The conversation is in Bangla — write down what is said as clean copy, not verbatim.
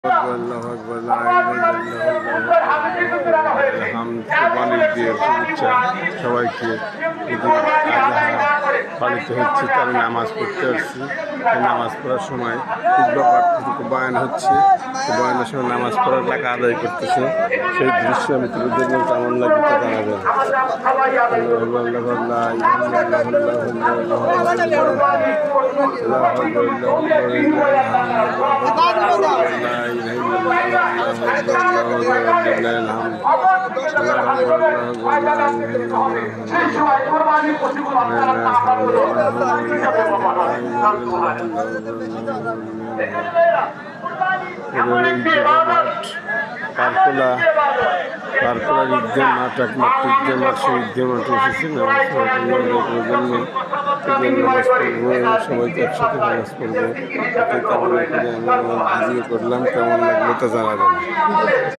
আল্লাহু আকবার, লা ইলাহা ইল্লাল্লাহ, কোরবানির ঈদের শুভেচ্ছা সবাইকে। ঈদুল আযহা পালিত হচ্ছে, তার নামাজ পড়তে আসছি। নামাজ পড়ার সময় বয়ান হচ্ছে, বয়ানের সময় নামাজ পড়ার টাকা আদায় করতেছে। সেই দৃশ্য আমি তুলে ধরলাম, কেমন লাগবে তা জানাবেন। পারকোলা ঈদের মাঠ, একমাত্র ঈদের মাঠ। সেই ঈদের মাঠে এসেছি নামাজ পড়ার জন্য। সবাইকে একসাথে নামাজ পড়বো, তাতে কামনা করে আমি ভিডিও করলাম। কেমন লাগলো তা জানাবেন।